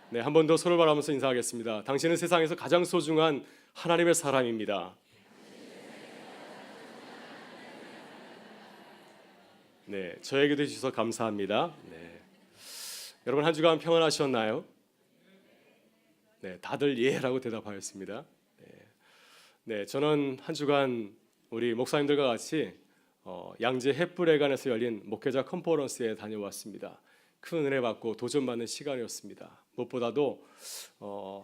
네, 한 번 더 서로 바라보면서 인사하겠습니다. 당신은 세상에서 가장 소중한 하나님의 사람입니다. 네, 저에게도 해주셔서 감사합니다. 네, 여러분 한 주간 평안하셨나요? 네, 다들 예라고 대답하였습니다. 네, 저는 한 주간 우리 목사님들과 같이 양재 햇불회관에서 열린 목회자 컨퍼런스에 다녀왔습니다. 큰 은혜 받고 도전받는 시간이었습니다. 무엇보다도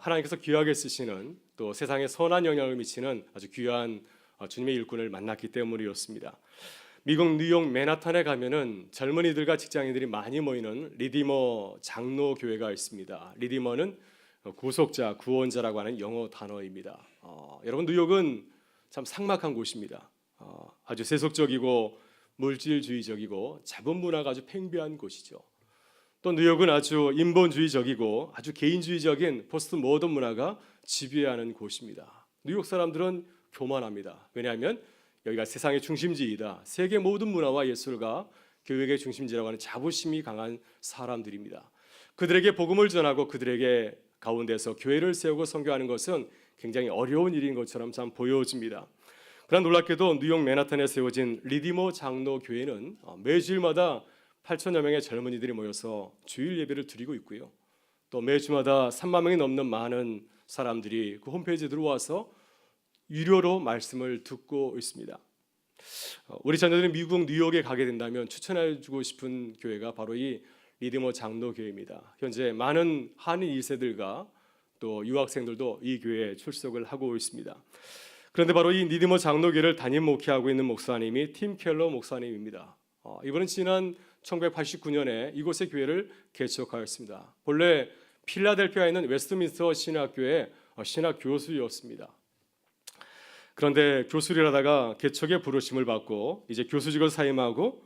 하나님께서 귀하게 쓰시는 또 세상에 선한 영향을 미치는 아주 귀한 주님의 일꾼을 만났기 때문이었습니다. 미국 뉴욕 맨하탄에 가면은 젊은이들과 직장인들이 많이 모이는 리디머 장로교회가 있습니다. 리디머는 구속자, 구원자라고 하는 영어 단어입니다. 여러분 뉴욕은 참 삭막한 곳입니다. 아주 세속적이고 물질주의적이고 자본 문화가 아주 팽배한 곳이죠. 또 뉴욕은 아주 인본주의적이고 아주 개인주의적인 포스트 모던 문화가 지배하는 곳입니다. 뉴욕 사람들은 교만합니다. 왜냐하면 여기가 세상의 중심지이다. 세계 모든 문화와 예술과 교육의 중심지라고 하는 자부심이 강한 사람들입니다. 그들에게 복음을 전하고 그들에게 가운데서 교회를 세우고 선교하는 것은 굉장히 어려운 일인 것처럼 참 보여집니다. 그러나 놀랍게도 뉴욕 맨하탄에 세워진 리디머 장로 교회는 매주일마다 8천여 명의 젊은이들이 모여서 주일 예배를 드리고 있고요. 또 매주마다 3만 명이 넘는 많은 사람들이 그 홈페이지에 들어와서 유료로 말씀을 듣고 있습니다. 우리 자녀들이 미국 뉴욕에 가게 된다면 추천해주고 싶은 교회가 바로 이 리디머 장로 교회입니다. 현재 많은 한인 2세들과 또 유학생들도 이 교회에 출석을 하고 있습니다. 그런데 바로 이 리디머 장로교회를 담임 목회하고 있는 목사님이 팀 켈러 목사님입니다. 이분은 지난 1989년에 이곳의 교회를 개척하였습니다. 본래 필라델피아에 있는 웨스트민스터 신학교의 신학 교수였습니다. 그런데 교수를 하다가 개척의 부르심을 받고 이제 교수직을 사임하고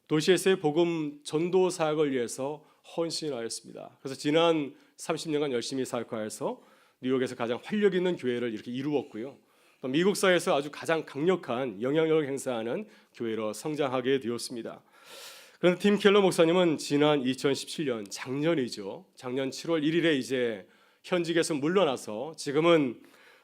도시에서의 복음 전도 사역을 위해서 헌신하였습니다. 그래서 지난 30년간 열심히 사역하여서 뉴욕에서 가장 활력 있는 교회를 이렇게 이루었고요. 또 미국 사회에서 아주 가장 강력한 영향력을 행사하는 교회로 성장하게 되었습니다. 그런데 팀 켈러 목사님은 지난 2017년 작년이죠. 작년 7월 1일에 이제 현직에서 물러나서 지금은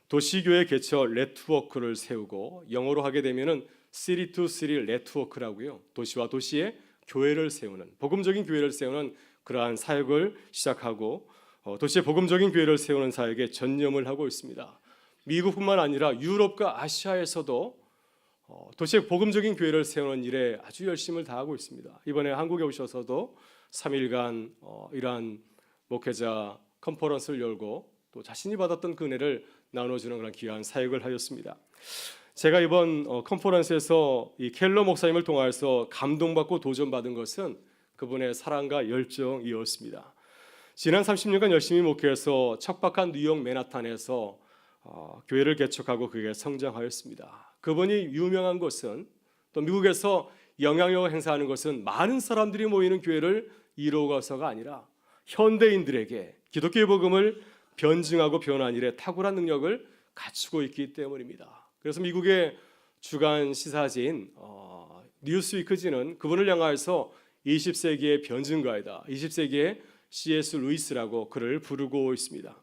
도시교회 개척 네트워크를 세우고 영어로 하게 되면은 City to City 네트워크라고요. 도시와 도시에 교회를 세우는 복음적인 교회를 세우는 그러한 사역을 시작하고 도시의 복음적인 교회를 세우는 사역에 전념을 하고 있습니다. 미국뿐만 아니라 유럽과 아시아에서도 도시의 복음적인 교회를 세우는 일에 아주 열심을 다하고 있습니다. 이번에 한국에 오셔서도 3일간 이러한 목회자 컨퍼런스를 열고 또 자신이 받았던 그 은혜를 나눠주는 그런 귀한 사역을 하였습니다. 제가 이번 컨퍼런스에서 이 켈러 목사님을 통하여서 감동받고 도전받은 것은 그분의 사랑과 열정이었습니다. 지난 30년간 열심히 목회해서 척박한 뉴욕 맨하탄에서 교회를 개척하고 그게 성장하였습니다. 그분이 유명한 것은 또 미국에서 영향력을 행사하는 것은 많은 사람들이 모이는 교회를 이루어가서가 아니라 현대인들에게 기독교의 복음을 변증하고 변화하는 일에 탁월한 능력을 갖추고 있기 때문입니다. 그래서 미국의 주간 시사지인 뉴스위크지는 그분을 향하여서 20세기의 변증가이다, 20세기의 C.S. 루이스라고 그를 부르고 있습니다.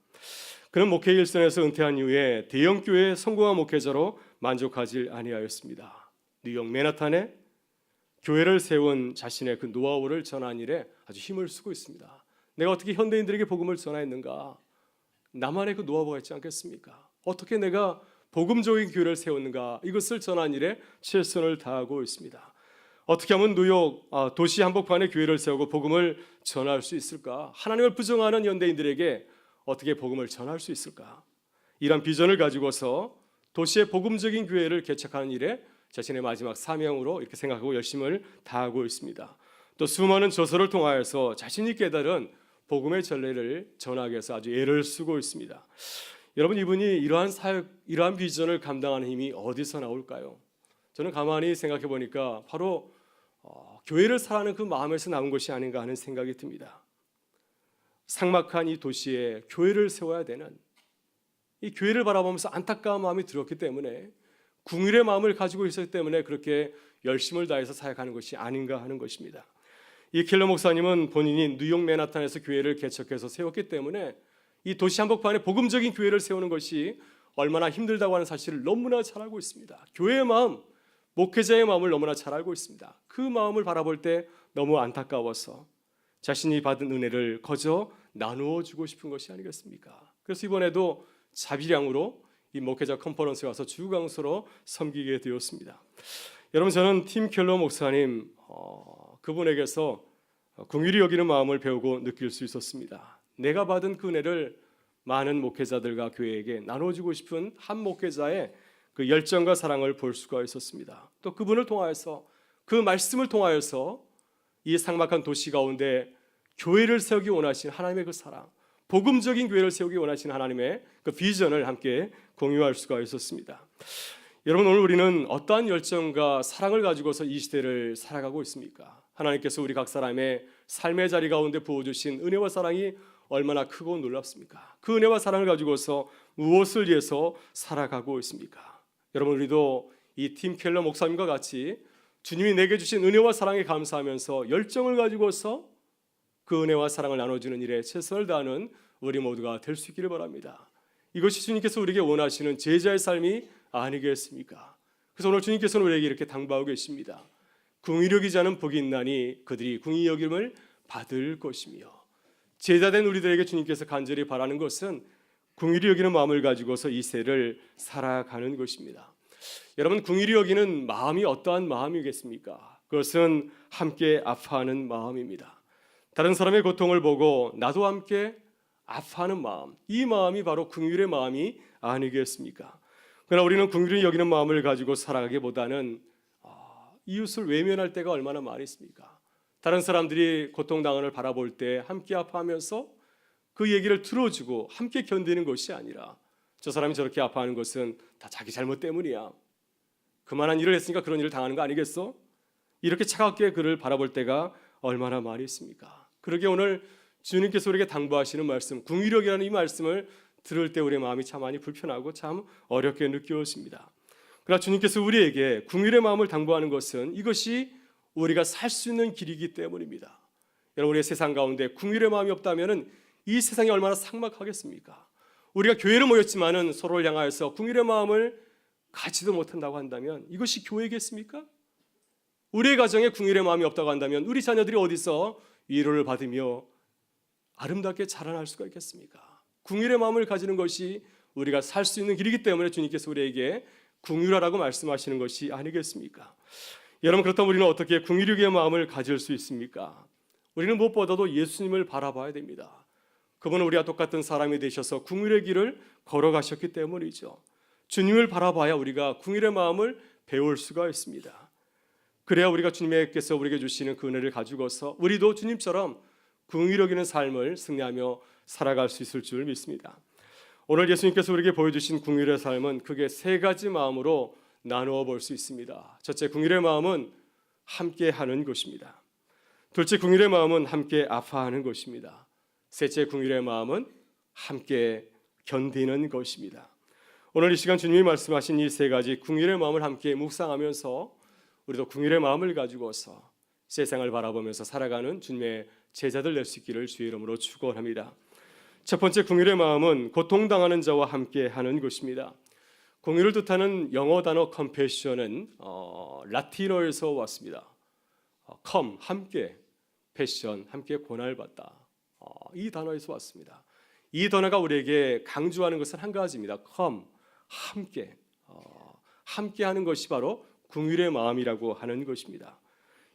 그는 목회 일선에서 은퇴한 이후에 대형교회의 성공한 목회자로 만족하지 아니하였습니다. 뉴욕 맨하탄에 교회를 세운 자신의 그 노하우를 전하는 일에 아주 힘을 쓰고 있습니다. 내가 어떻게 현대인들에게 복음을 전하였는가? 나만의 그 노하우가 있지 않겠습니까? 어떻게 내가 복음적인 교회를 세웠는가? 이것을 전하는 일에 최선을 다하고 있습니다. 어떻게 하면 뉴욕 도시 한복판에 교회를 세우고 복음을 전할 수 있을까? 하나님을 부정하는 현대인들에게 어떻게 복음을 전할 수 있을까? 이런 비전을 가지고서 도시의 복음적인 교회를 개척하는 일에 자신의 마지막 사명으로 이렇게 생각하고 열심을 다하고 있습니다. 또 수많은 저서를 통하여서 자신이 깨달은 복음의 전례를 전하기 위해서 아주 애를 쓰고 있습니다. 여러분, 이분이 이러한 사역, 이러한 비전을 감당하는 힘이 어디서 나올까요? 저는 가만히 생각해 보니까 바로 교회를 사랑하는 그 마음에서 나온 것이 아닌가 하는 생각이 듭니다. 삭막한 이 도시에 교회를 세워야 되는, 이 교회를 바라보면서 안타까운 마음이 들었기 때문에, 궁일의 마음을 가지고 있었기 때문에 그렇게 열심을 다해서 사역하는 것이 아닌가 하는 것입니다. 이 켈러 목사님은 본인이 뉴욕 맨하탄에서 교회를 개척해서 세웠기 때문에 이 도시 한복판에 복음적인 교회를 세우는 것이 얼마나 힘들다고 하는 사실을 너무나 잘 알고 있습니다. 교회의 마음, 목회자의 마음을 너무나 잘 알고 있습니다. 그 마음을 바라볼 때 너무 안타까워서 자신이 받은 은혜를 거저 나누어 주고 싶은 것이 아니겠습니까? 그래서 이번에도 자비량으로 이 목회자 컨퍼런스에 와서 주 강사로 섬기게 되었습니다. 여러분, 저는 팀 켈러 목사님 그분에게서 긍휼히 여기는 마음을 배우고 느낄 수 있었습니다. 내가 받은 그 은혜를 많은 목회자들과 교회에게 나눠주고 싶은 한 목회자의 그 열정과 사랑을 볼 수가 있었습니다. 또 그분을 통하여서, 그 말씀을 통하여서 이 삭막한 도시 가운데 교회를 세우기 원하시는 하나님의 그 사랑, 복음적인 교회를 세우기 원하시는 하나님의 그 비전을 함께 공유할 수가 있었습니다. 여러분, 오늘 우리는 어떠한 열정과 사랑을 가지고서 이 시대를 살아가고 있습니까? 하나님께서 우리 각 사람의 삶의 자리 가운데 부어주신 은혜와 사랑이 얼마나 크고 놀랍습니까? 그 은혜와 사랑을 가지고서 무엇을 위해서 살아가고 있습니까? 여러분, 우리도 이 팀 켈러 목사님과 같이 주님이 내게 주신 은혜와 사랑에 감사하면서 열정을 가지고서 그 은혜와 사랑을 나눠주는 일에 최선을 다하는 우리 모두가 될 수 있기를 바랍니다. 이것이 주님께서 우리에게 원하시는 제자의 삶이 아니겠습니까? 그래서 오늘 주님께서는 우리에게 이렇게 당부하고 계십니다. 긍휼히 여기지 않은 복이 있나니 그들이 긍휼히 여김을 받을 것이며, 제자된 우리들에게 주님께서 간절히 바라는 것은 긍휼히 여기는 마음을 가지고서 이 세를 살아가는 것입니다. 여러분, 긍휼히 여기는 마음이 어떠한 마음이겠습니까? 그것은 함께 아파하는 마음입니다. 다른 사람의 고통을 보고 나도 함께 아파하는 마음, 이 마음이 바로 긍휼의 마음이 아니겠습니까? 그러나 우리는 긍휼히 여기는 마음을 가지고 살아가기보다는 이웃을 외면할 때가 얼마나 많이 있습니까? 다른 사람들이 고통당하는 걸 바라볼 때 함께 아파하면서 그 얘기를 들어주고 함께 견디는 것이 아니라, 저 사람이 저렇게 아파하는 것은 다 자기 잘못 때문이야, 그만한 일을 했으니까 그런 일을 당하는 거 아니겠어? 이렇게 차갑게 그를 바라볼 때가 얼마나 많이 있습니까? 그러게 오늘 주님께서 우리에게 당부하시는 말씀, 긍휼력이라는 이 말씀을 들을 때 우리의 마음이 참 많이 불편하고 참 어렵게 느껴집니다. 그러나 주님께서 우리에게 긍휼의 마음을 당부하는 것은 이것이 우리가 살 수 있는 길이기 때문입니다. 여러분, 우리의 세상 가운데 긍휼의 마음이 없다면 이 세상이 얼마나 삭막하겠습니까? 우리가 교회를 모였지만은 서로를 향하여서 긍휼의 마음을 가지도 못한다고 한다면 이것이 교회겠습니까? 우리의 가정에 긍휼의 마음이 없다고 한다면 우리 자녀들이 어디서 위로를 받으며 아름답게 자라날 수가 있겠습니까? 긍휼의 마음을 가지는 것이 우리가 살 수 있는 길이기 때문에 주님께서 우리에게 긍휼하라고 말씀하시는 것이 아니겠습니까? 여러분, 그렇다면 우리는 어떻게 긍휼의 마음을 가질 수 있습니까? 우리는 무엇보다도 예수님을 바라봐야 됩니다. 그분은 우리와 똑같은 사람이 되셔서 긍휼의 길을 걸어가셨기 때문이죠. 주님을 바라봐야 우리가 긍휼의 마음을 배울 수가 있습니다. 그래야 우리가 주님께서 우리에게 주시는 그 은혜를 가지고서 우리도 주님처럼 긍휼히 여기는 삶을 승리하며 살아갈 수 있을 줄 믿습니다. 오늘 예수님께서 우리에게 보여주신 긍휼의 삶은 크게 세 가지 마음으로 나누어 볼 수 있습니다. 첫째, 긍휼의 마음은 함께 하는 것입니다. 둘째, 긍휼의 마음은 함께 아파하는 것입니다. 셋째, 긍휼의 마음은 함께 견디는 것입니다. 오늘 이 시간 주님이 말씀하신 이 세 가지 긍휼의 마음을 함께 묵상하면서 우리도 긍휼의 마음을 가지고서 세상을 바라보면서 살아가는 주님의 제자들 될 수 있기를 주의 이름으로 축원합니다. 첫 번째, 긍휼의 마음은 고통당하는 자와 함께 하는 것입니다. 긍휼을 뜻하는 영어 단어 compassion은 라틴어에서 왔습니다. come, 함께, passion, 함께 고난받다, 이 단어에서 왔습니다. 이 단어가 우리에게 강조하는 것은 한 가지입니다. come, 함께, 함께 하는 것이 바로 긍휼의 마음이라고 하는 것입니다.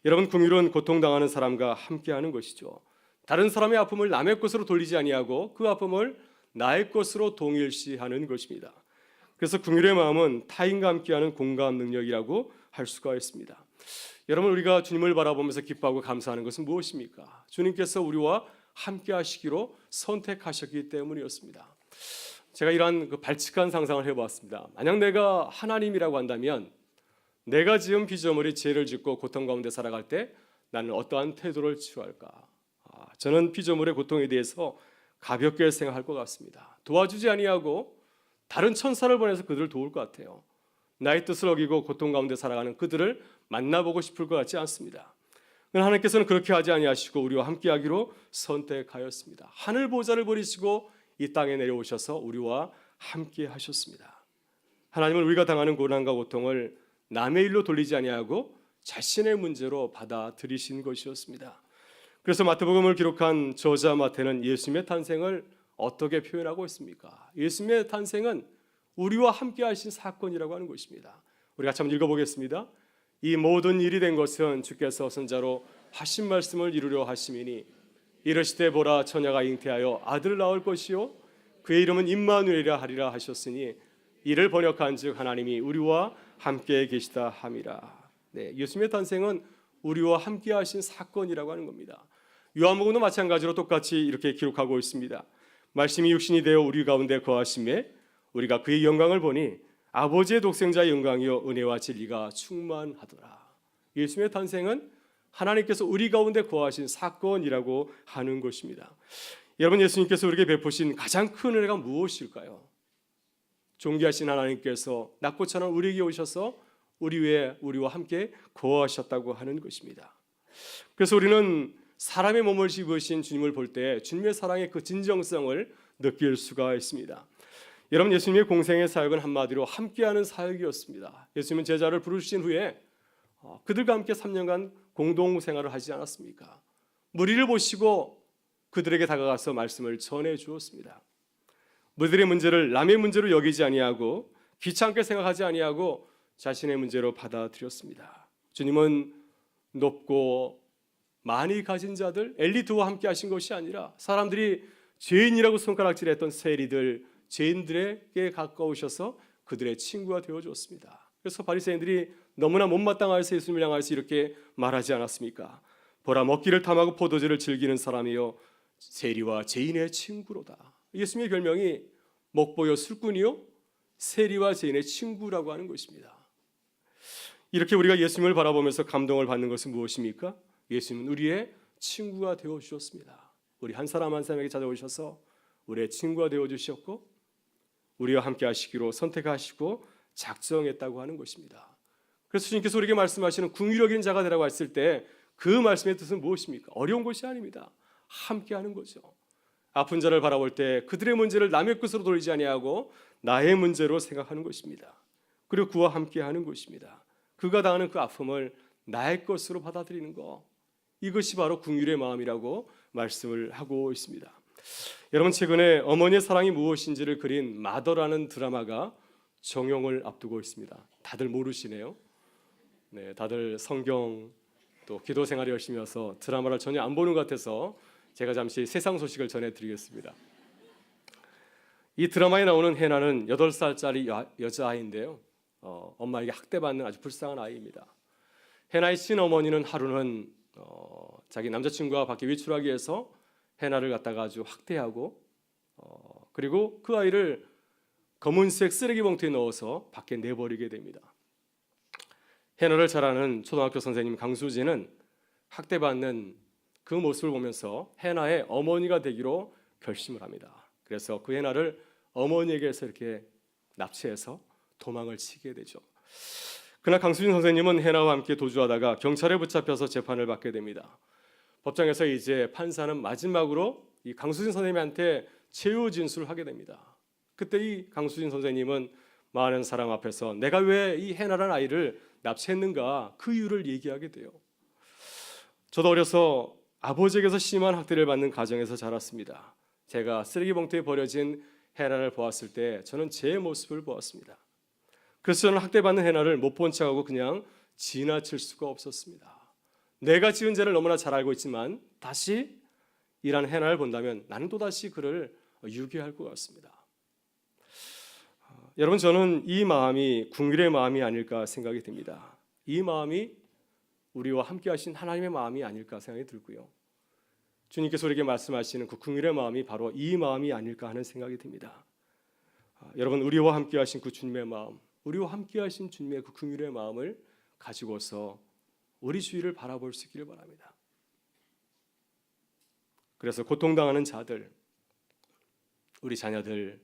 여러분, 긍휼은 고통당하는 사람과 함께 하는 것이죠. 다른 사람의 아픔을 남의 것으로 돌리지 아니하고 그 아픔을 나의 것으로 동일시하는 것입니다. 그래서 긍휼의 마음은 타인과 함께하는 공감 능력이라고 할 수가 있습니다. 여러분, 우리가 주님을 바라보면서 기뻐하고 감사하는 것은 무엇입니까? 주님께서 우리와 함께 하시기로 선택하셨기 때문이었습니다. 제가 이러한 발칙한 상상을 해보았습니다. 만약 내가 하나님이라고 한다면 내가 지은 피조물이 죄를 짓고 고통 가운데 살아갈 때 나는 어떠한 태도를 취할까? 저는 피조물의 고통에 대해서 가볍게 생각할 것 같습니다. 도와주지 아니하고 다른 천사를 보내서 그들을 도울 것 같아요. 나의 뜻을 어기고 고통 가운데 살아가는 그들을 만나보고 싶을 것 같지 않습니다. 하나님께서는 그렇게 하지 아니하시고 우리와 함께하기로 선택하였습니다. 하늘 보좌를 버리시고 이 땅에 내려오셔서 우리와 함께하셨습니다. 하나님은 우리가 당하는 고난과 고통을 남의 일로 돌리지 아니하고 자신의 문제로 받아들이신 것이었습니다. 그래서 마태복음을 기록한 저자 마태는 예수님의 탄생을 어떻게 표현하고 있습니까? 예수님의 탄생은 우리와 함께 하신 사건이라고 하는 것입니다. 우리 같이 한번 읽어보겠습니다. 이 모든 일이 된 것은 주께서 선자로 하신 말씀을 이루려 하심이니 이르시되 보라 처녀가 잉태하여 아들을 낳을 것이요 그의 이름은 임마누엘이라 하리라 하셨으니 이를 번역한즉 하나님이 우리와 함께 계시다 함이라. 네, 예수님의 탄생은 우리와 함께 하신 사건이라고 하는 겁니다. 요한복음도 마찬가지로 똑같이 이렇게 기록하고 있습니다. 말씀이 육신이 되어 우리 가운데 거하심에 우리가 그의 영광을 보니 아버지의 독생자의 영광이요 은혜와 진리가 충만하더라. 예수님의 탄생은 하나님께서 우리 가운데 거하신 사건이라고 하는 것입니다. 여러분, 예수님께서 우리에게 베푸신 가장 큰 은혜가 무엇일까요? 존귀하신 하나님께서 낮고 천한 우리에게 오셔서 우리와 함께 거하셨다고 하는 것입니다. 그래서 우리는 사람의 몸을 입으신 주님을 볼 때 주님의 사랑의 그 진정성을 느낄 수가 있습니다. 여러분, 예수님의 공생의 사역은 한마디로 함께하는 사역이었습니다. 예수님은 제자를 부르신 후에 그들과 함께 3년간 공동 생활을 하지 않았습니까? 무리를 보시고 그들에게 다가가서 말씀을 전해 주었습니다. 무리들의 문제를 남의 문제로 여기지 아니하고 귀찮게 생각하지 아니하고 자신의 문제로 받아들였습니다. 주님은 높고 많이 가진 자들, 엘리트와 함께 하신 것이 아니라 사람들이 죄인이라고 손가락질했던 세리들, 죄인들에게 가까우셔서 그들의 친구가 되어주었습니다. 그래서 바리새인들이 너무나 못마땅하여서 예수님을 향하여서 이렇게 말하지 않았습니까? 보라, 먹기를 탐하고 포도주를 즐기는 사람이요 세리와 죄인의 친구로다. 예수님의 별명이 먹보요 술꾼이요 세리와 죄인의 친구라고 하는 것입니다. 이렇게 우리가 예수님을 바라보면서 감동을 받는 것은 무엇입니까? 예수님은 우리의 친구가 되어주셨습니다. 우리 한 사람 한 사람에게 찾아오셔서 우리의 친구가 되어주셨고 우리와 함께 하시기로 선택하시고 작정했다고 하는 것입니다. 그래서 주님께서 우리에게 말씀하시는 긍휼히 자가 되라고 했을 때 그 말씀의 뜻은 무엇입니까? 어려운 것이 아닙니다. 함께 하는 거죠. 아픈 자를 바라볼 때 그들의 문제를 남의 것으로 돌리지 아니하고 나의 문제로 생각하는 것입니다. 그리고 그와 함께 하는 것입니다. 그가 당하는 그 아픔을 나의 것으로 받아들이는 것, 이것이 바로 긍휼의 마음이라고 말씀을 하고 있습니다. 여러분, 최근에 어머니의 사랑이 무엇인지를 그린 마더라는 드라마가 정용을 앞두고 있습니다. 다들 모르시네요. 네, 다들 성경 또 기도 생활이 열심히 해서 드라마를 전혀 안 보는 것 같아서 제가 잠시 세상 소식을 전해드리겠습니다. 이 드라마에 나오는 해나는 8살짜리 여자아이인데요. 엄마에게 학대받는 아주 불쌍한 아이입니다. 해나의 친어머니는 하루는 자기 남자친구가 밖에 외출하기 위해서 해나를 갖다가 아주 학대하고 그리고 그 아이를 검은색 쓰레기 봉투에 넣어서 밖에 내버리게 됩니다. 해나를 잘 아는 초등학교 선생님 강수진은 학대받는 그 모습을 보면서 해나의 어머니가 되기로 결심을 합니다. 그래서 그 해나를 어머니에게서 이렇게 납치해서 도망을 치게 되죠. 그러나 강수진 선생님은 해나와 함께 도주하다가 경찰에 붙잡혀서 재판을 받게 됩니다. 법정에서 이제 판사는 마지막으로 이 강수진 선생님한테 최후 진술을 하게 됩니다. 그때 이 강수진 선생님은 많은 사람 앞에서 내가 왜 이 해나라는 아이를 납치했는가 그 이유를 얘기하게 돼요. 저도 어려서 아버지에게서 심한 학대를 받는 가정에서 자랐습니다. 제가 쓰레기 봉투에 버려진 해나를 보았을 때 저는 제 모습을 보았습니다. 그래서 저는 학대받는 해나를 못 본 척하고 그냥 지나칠 수가 없었습니다. 내가 지은 죄를 너무나 잘 알고 있지만 다시 이런 해나를 본다면 나는 또다시 그를 유괴할 것 같습니다. 여러분, 저는 이 마음이 긍휼의 마음이 아닐까 생각이 듭니다. 이 마음이 우리와 함께 하신 하나님의 마음이 아닐까 생각이 들고요. 주님께서 우리에게 말씀하시는 그 긍휼의 마음이 바로 이 마음이 아닐까 하는 생각이 듭니다. 여러분, 우리와 함께 하신 그 주님의 마음, 우리와 함께 하신 주님의 그 긍휼의 마음을 가지고서 우리 주위를 바라볼 수 있기를 바랍니다. 그래서 고통당하는 자들, 우리 자녀들,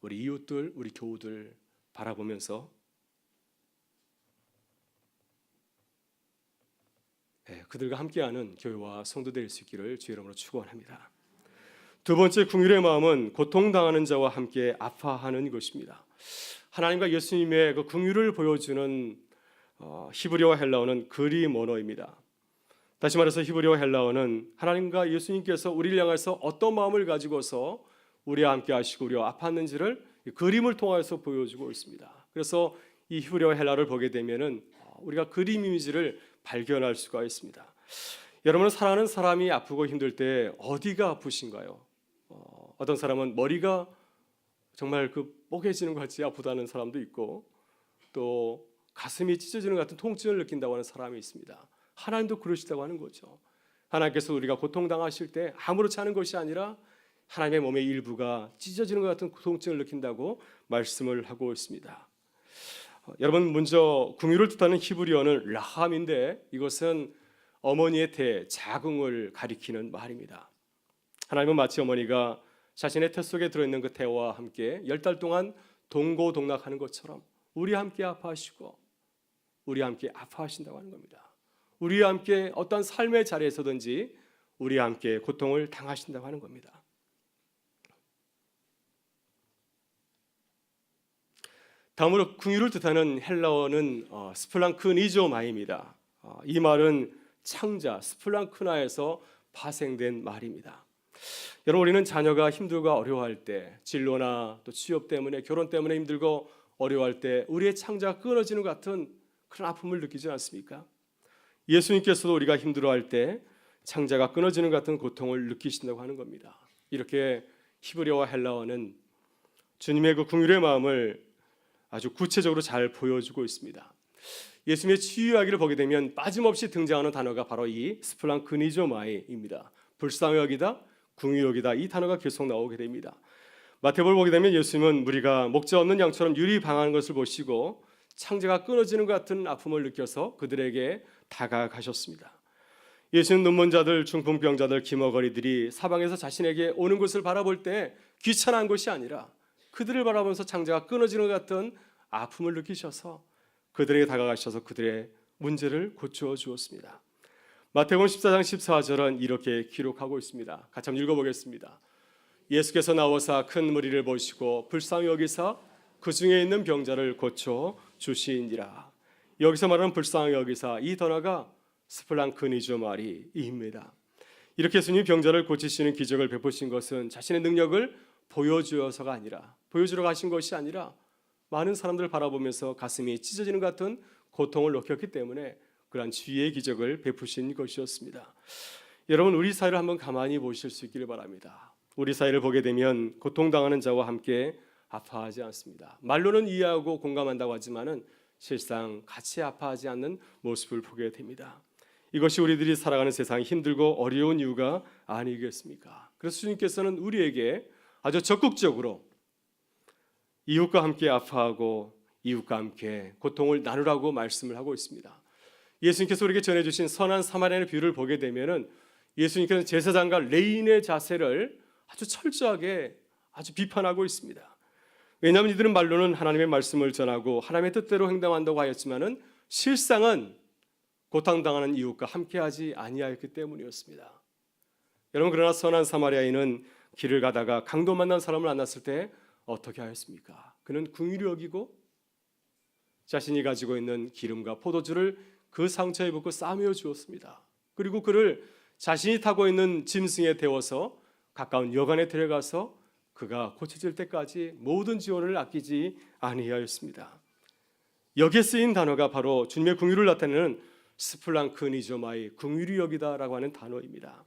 우리 이웃들, 우리 교우들 바라보면서 그들과 함께하는 교회와 성도 될 수 있기를 주의 이름으로 축원합니다. 두 번째 긍휼의 마음은 고통당하는 자와 함께 아파하는 것입니다. 하나님과 예수님의 그 긍휼을 보여주는 히브리어와 헬라어는 그림 언어입니다. 다시 말해서 히브리어와 헬라어는 하나님과 예수님께서 우리를 향해서 어떤 마음을 가지고서 우리와 함께 하시고 우리와 아팠는지를 그림을 통해서 보여주고 있습니다. 그래서 이 히브리어와 헬라어를 보게 되면은 우리가 그림 이미지를 발견할 수가 있습니다. 여러분은 사랑하는 사람이 아프고 힘들 때 어디가 아프신가요? 어떤 사람은 머리가 정말 뽀개지는 것 같이 아프다는 사람도 있고, 또 가슴이 찢어지는 것 같은 통증을 느낀다고 하는 사람이 있습니다. 하나님도 그러시다고 하는 거죠. 하나님께서 우리가 고통당하실 때 아무렇지 않은 것이 아니라 하나님의 몸의 일부가 찢어지는 것 같은 통증을 느낀다고 말씀을 하고 있습니다. 여러분, 먼저 긍휼을 뜻하는 히브리어는 라함인데 이것은 어머니의 태, 자궁을 가리키는 말입니다. 하나님은 마치 어머니가 자신의 태 속에 들어있는 그 태와 함께 10달 동안 동고동락하는 것처럼 우리와 함께 아파하시고 우리와 함께 아파하신다고 하는 겁니다. 우리와 함께 어떤 삶의 자리에서든지 우리와 함께 고통을 당하신다고 하는 겁니다. 다음으로 긍휼을 뜻하는 헬라어는 스플랑크니조마입니다. 이 말은 창자 스플랑크나에서 파생된 말입니다. 여러분, 우리는 자녀가 힘들고 어려워할 때, 진로나 또 취업 때문에, 결혼 때문에 힘들고 어려워할 때 우리의 창자가 끊어지는 것 같은 그런 아픔을 느끼지 않습니까? 예수님께서도 우리가 힘들어할 때 창자가 끊어지는 것 같은 고통을 느끼신다고 하는 겁니다. 이렇게 히브리어와 헬라어는 주님의 그 긍휼의 마음을 아주 구체적으로 잘 보여주고 있습니다. 예수님의 치유 이야기를 보게 되면 빠짐없이 등장하는 단어가 바로 이 스플랑크니조마이입니다. 불쌍히 여기다, 긍휼히 여기다, 이 단어가 계속 나오게 됩니다. 마태복음을 보게 되면 예수님은 무리가 목자 없는 양처럼 유리방하는 것을 보시고 창자가 끊어지는 것 같은 아픔을 느껴서 그들에게 다가가셨습니다. 예수는 눈먼 자들, 중풍병자들, 기머거리들이 사방에서 자신에게 오는 것을 바라볼 때 귀찮아한 것이 아니라 그들을 바라보면서 창자가 끊어지는 것 같은 아픔을 느끼셔서 그들에게 다가가셔서 그들의 문제를 고쳐 주었습니다. 마태복음 14장 14절은 이렇게 기록하고 있습니다. 같이 한번 읽어보겠습니다. 예수께서 나와서 큰 무리를 보시고 불쌍히 여기사 그 중에 있는 병자를 고쳐 주시니라. 여기서 말하는 불쌍히 여기사, 이 단어가 스플랑크니조마리입니다. 이렇게 예수님이 병자를 고치시는 기적을 베푸신 것은 자신의 능력을 보여주어서가 아니라, 보여주러 가신 것이 아니라 많은 사람들을 바라보면서 가슴이 찢어지는 것 같은 고통을 느꼈기 때문에 그러한 치유의 기적을 베푸신 것이었습니다. 여러분, 우리 사회를 한번 가만히 보실 수 있기를 바랍니다. 우리 사회를 보게 되면 고통당하는 자와 함께 아파하지 않습니다. 말로는 이해하고 공감한다고 하지만은 실상 같이 아파하지 않는 모습을 보게 됩니다. 이것이 우리들이 살아가는 세상이 힘들고 어려운 이유가 아니겠습니까? 그래서 주님께서는 우리에게 아주 적극적으로 이웃과 함께 아파하고 이웃과 함께 고통을 나누라고 말씀을 하고 있습니다. 예수님께서 우리에게 전해주신 선한 사마리아인의 비유를 보게 되면은 예수님께서는 제사장과 레인의 자세를 아주 철저하게 아주 비판하고 있습니다. 왜냐하면 이들은 말로는 하나님의 말씀을 전하고 하나님의 뜻대로 행동한다고 하였지만은 실상은 고통당하는 이웃과 함께하지 아니하였기 때문이었습니다. 여러분, 그러나 선한 사마리아인은 길을 가다가 강도 만난 사람을 만났을 때 어떻게 하였습니까? 그는 긍휼히 여기고 자신이 가지고 있는 기름과 포도주를 그 상처에 붓고 싸매어 주었습니다. 그리고 그를 자신이 타고 있는 짐승에 태워서 가까운 여관에 데려가서 그가 고쳐질 때까지 모든 지원을 아끼지 아니하였습니다. 여기에 쓰인 단어가 바로 주님의 긍휼을 나타내는 스플랑크니조마이, 긍휼히 여기다라고 하는 단어입니다.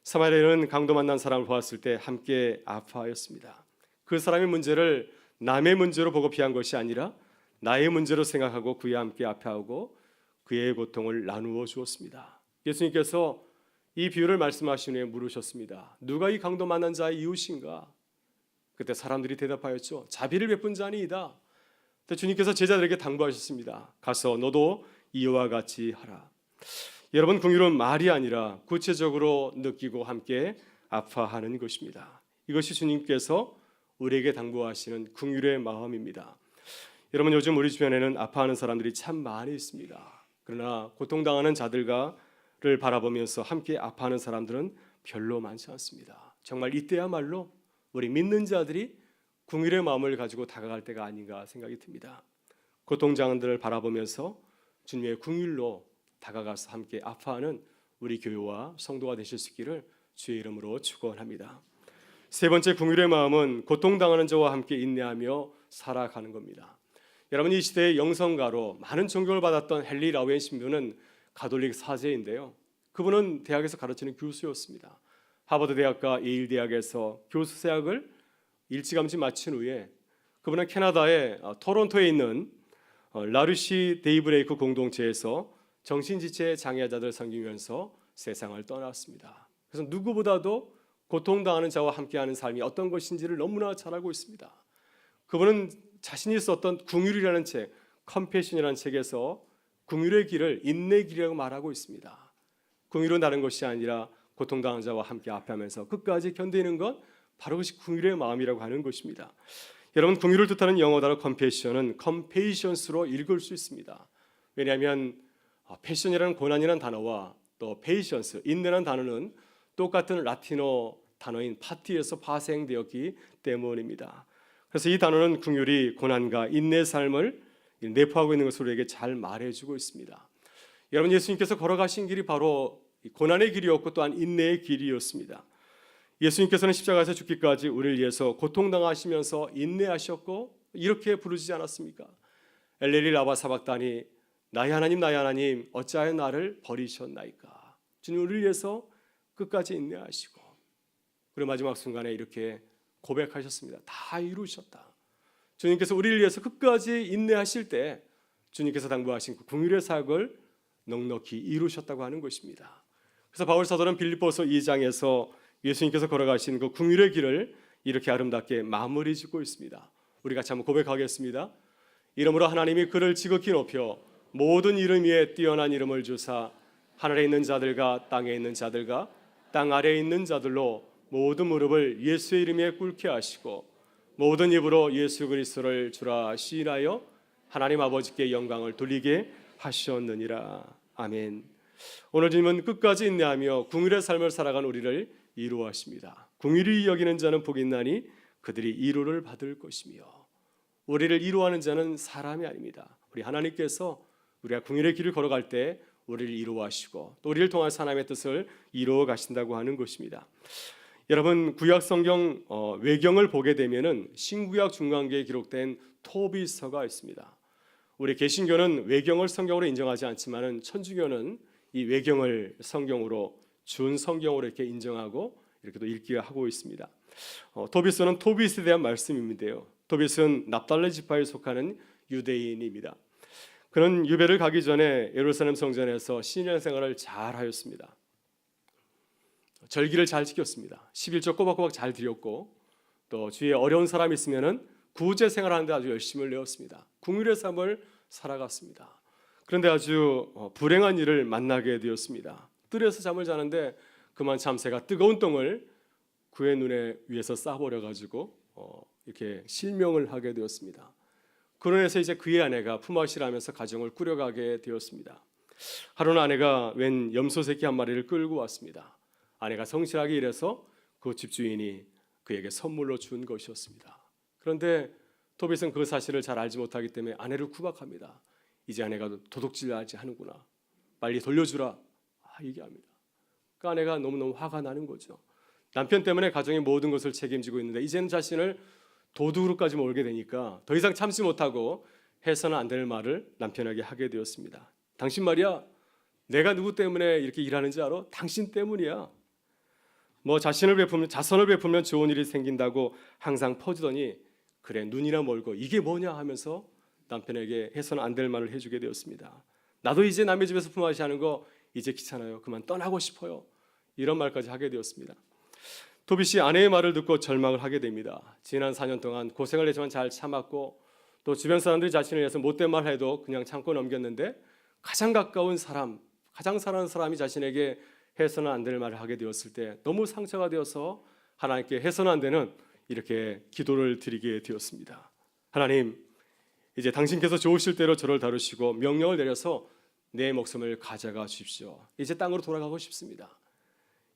사마리아인은 강도 만난 사람을 보았을 때 함께 아파하였습니다. 그 사람의 문제를 남의 문제로 보고 피한 것이 아니라 나의 문제로 생각하고 그와 함께 아파하고 그의 고통을 나누어 주었습니다. 예수님께서 이 비유를 말씀하신 후에 물으셨습니다. 누가 이 강도 만난 자의 이웃인가? 그때 사람들이 대답하였죠. 자비를 베푼 자니이다. 그때 주님께서 제자들에게 당부하셨습니다. 가서 너도 이와 같이 하라. 여러분, 긍휼은 말이 아니라 구체적으로 느끼고 함께 아파하는 것입니다. 이것이 주님께서 우리에게 당부하시는 긍휼의 마음입니다. 여러분, 요즘 우리 주변에는 아파하는 사람들이 참 많이 있습니다. 그러나 고통당하는 자들과 바라보면서 함께 아파하는 사람들은 별로 많지 않습니다. 정말 이때야말로 우리 믿는 자들이 긍휼의 마음을 가지고 다가갈 때가 아닌가 생각이 듭니다. 고통당하는 자들을 바라보면서 주님의 긍휼로 다가가서 함께 아파하는 우리 교회와 성도가 되실 수 있기를 주의 이름으로 축원합니다. 세 번째 긍휼의 마음은 고통당하는 자와 함께 인내하며 살아가는 겁니다. 여러분, 이 시대의 영성가로 많은 존경을 받았던 헨리 라우엔 신부는 가톨릭 사제인데요. 그분은 대학에서 가르치는 교수였습니다. 하버드 대학과 예일 대학에서 교수 세학을 일찌감치 마친 후에 그분은 캐나다의 토론토에 있는 라르시 데이브레이크 공동체에서 정신지체 장애자들 섬기면서 세상을 떠났습니다. 그래서 누구보다도 고통당하는 자와 함께하는 삶이 어떤 것인지를 너무나 잘 알고 있습니다. 그분은 자신이 썼던 긍휼이라는 책, 컴패션이라는 책에서 긍휼의 길을 인내의 길이라고 말하고 있습니다. 긍휼은 다른 것이 아니라 고통당하는 자와 함께 아파하면서 끝까지 견디는 것, 바로 그것이 긍휼의 마음이라고 하는 것입니다. 여러분, 긍휼을 뜻하는 영어 단어 컴패션은 컴페이션스로 읽을 수 있습니다. 왜냐하면 패션이라는 고난이라는 단어와 또 페이션스, 인내라는 단어는 똑같은 라틴어 단어인 파티에서 파생되었기 때문입니다. 그래서 이 단어는 긍휼이 고난과 인내의 삶을 내포하고 있는 것을 우리에게 잘 말해주고 있습니다. 여러분, 예수님께서 걸어가신 길이 바로 고난의 길이었고 또한 인내의 길이었습니다. 예수님께서는 십자가에서 죽기까지 우리를 위해서 고통당하시면서 인내하셨고 이렇게 부르시지 않았습니까? 엘레리 라바 사박다니, 나의 하나님 어찌하여 나를 버리셨나이까. 주님 우리를 위해서 끝까지 인내하시고 그리고 마지막 순간에 이렇게 고백하셨습니다. 다 이루셨다. 주님께서 우리를 위해서 끝까지 인내하실 때 주님께서 당부하신 그 긍휼의 사역을 넉넉히 이루셨다고 하는 것입니다. 그래서 바울 사도는 빌립보서 2장에서 예수님께서 걸어가신 그 긍휼의 길을 이렇게 아름답게 마무리 짓고 있습니다. 우리 같이 한번 고백하겠습니다. 이러므로 하나님이 그를 지극히 높여 모든 이름 위에 뛰어난 이름을 주사 하늘에 있는 자들과 땅에 있는 자들과 땅 아래에 있는 자들로 모든 무릎을 예수의 이름에 꿇게 하시고 모든 입으로 예수 그리스도를 주라 시인하여 하나님 아버지께 영광을 돌리게 하셨느니라. 아멘. 오늘 주님은 끝까지 인내하며 긍휼의 삶을 살아간 우리를 이루하십니다. 긍휼히 여기는 자는 복이 있나니 그들이 이루를 받을 것이며, 우리를 이루하는 자는 사람이 아닙니다. 우리 하나님께서 우리가 긍휼의 길을 걸어갈 때 우리를 이루하시고 또 우리를 통한 하나님의 뜻을 이루어 가신다고 하는 것입니다. 여러분, 구약 성경 외경을 보게 되면은 신구약 중간기에 기록된 토비서가 있습니다. 우리 개신교는 외경을 성경으로 인정하지 않지만은 천주교는 이 외경을 성경으로 준 성경으로 이렇게 인정하고 이렇게 또 읽기를 하고 있습니다. 토비서는 토빗에 대한 말씀인데요. 토빗은 납달리 지파에 속하는 유대인입니다. 그는 유배를 가기 전에 예루살렘 성전에서 신년 생활을 잘 하였습니다. 절기를 잘 지켰습니다. 11조 꼬박꼬박 잘 드렸고 또 주위에 어려운 사람이 있으면은 구제 생활하는데 아주 열심을 내었습니다. 긍휼의 삶을 살아갔습니다. 그런데 아주 불행한 일을 만나게 되었습니다. 뜰에서 잠을 자는데 그만 참새가 뜨거운 똥을 그의 눈에 위에서 싸버려 가지고 이렇게 실명을 하게 되었습니다. 그로 인해서 이제 그의 아내가 품앗이를 하면서 가정을 꾸려가게 되었습니다. 하루는 아내가 웬 염소 새끼 한 마리를 끌고 왔습니다. 아내가 성실하게 일해서 그 집주인이 그에게 선물로 준 것이었습니다. 그런데 토빗은 그 사실을 잘 알지 못하기 때문에 아내를 구박합니다. 이제 아내가 도둑질하지 하는구나. 빨리 돌려주라. 얘기합니다. 그 아내가 너무너무 화가 나는 거죠. 남편 때문에 가정의 모든 것을 책임지고 있는데 이제는 자신을 도둑으로까지 몰게 되니까 더 이상 참지 못하고 해서는 안 될 말을 남편에게 하게 되었습니다. 당신 말이야, 내가 누구 때문에 이렇게 일하는지 알아? 당신 때문이야. 뭐 자선을 베풀면 좋은 일이 생긴다고 항상 퍼주더니 그래 눈이나 멀고 이게 뭐냐 하면서 남편에게 해서는 안 될 말을 해주게 되었습니다. 나도 이제 남의 집에서 품앗이 하는 거 이제 귀찮아요. 그만 떠나고 싶어요. 이런 말까지 하게 되었습니다. 토빗이 아내의 말을 듣고 절망을 하게 됩니다. 지난 4년 동안 고생을 했지만 잘 참았고 또 주변 사람들이 자신을 위해서 못된 말 해도 그냥 참고 넘겼는데 가장 가까운 사람, 가장 사랑하는 사람이 자신에게 해서는 안 될 말을 하게 되었을 때 너무 상처가 되어서 하나님께 해서는 안 되는 이렇게 기도를 드리게 되었습니다. 하나님, 이제 당신께서 좋으실 대로 저를 다루시고 명령을 내려서 내 목숨을 가져가 주십시오. 이제 땅으로 돌아가고 싶습니다.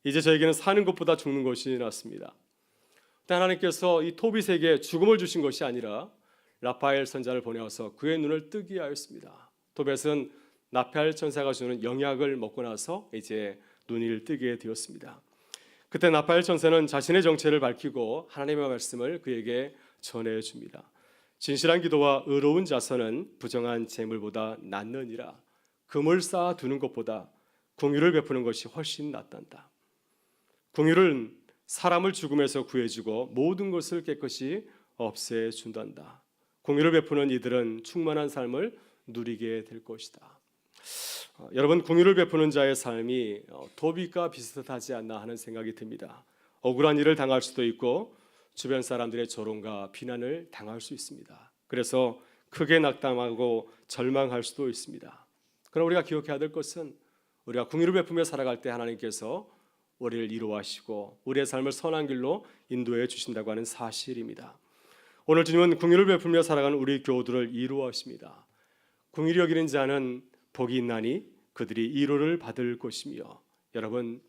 이제 저에게는 사는 것보다 죽는 것이 낫습니다. 하나님께서 이 토빗에게 죽음을 주신 것이 아니라 라파엘 선자를 보내어서 그의 눈을 뜨게 하였습니다. 토빗은 라파엘 천사가 주는 영약을 먹고 나서 이제 눈을 뜨게 되었습니다. 그때 라파엘 천사는 자신의 정체를 밝히고 하나님의 말씀을 그에게 전해줍니다. 진실한 기도와 의로운 자선은 부정한 재물보다 낫느니라. 금을 쌓아 두는 것보다 긍휼을 베푸는 것이 훨씬 낫단다. 긍휼은 사람을 죽음에서 구해주고 모든 것을 깨끗이 없애준단다. 긍휼을 베푸는 이들은 충만한 삶을 누리게 될 것이다. 여러분, 긍휼을 베푸는 자의 삶이 도빗과 비슷하지 않나 하는 생각이 듭니다. 억울한 일을 당할 수도 있고 주변 사람들의 조롱과 비난을 당할 수 있습니다. 그래서 크게 낙담하고 절망할 수도 있습니다. 그러나 우리가 기억해야 될 것은 우리가 긍휼을 베푸며 살아갈 때 하나님께서 우리를 이루하시고 우리의 삶을 선한 길로 인도해 주신다고 하는 사실입니다. 오늘 주님은 긍휼을 베풀며 살아가는 우리 교우들을 이루하십니다. 긍휼히 여기는 자는 복이 있나니 그들이 이루를 받을 것이며, 여러분,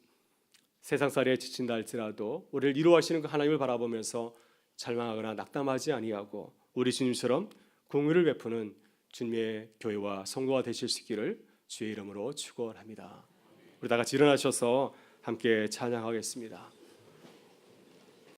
세상살이에 지친다 할지라도 우리를 이루하시는 그 하나님을 바라보면서 절망하거나 낙담하지 아니하고 우리 주님처럼 긍휼을 베푸는 주님의 교회와 성도가 되실 수 있기를 주의 이름으로 축원합니다. 우리 다 같이 일어나셔서 함께 찬양하겠습니다.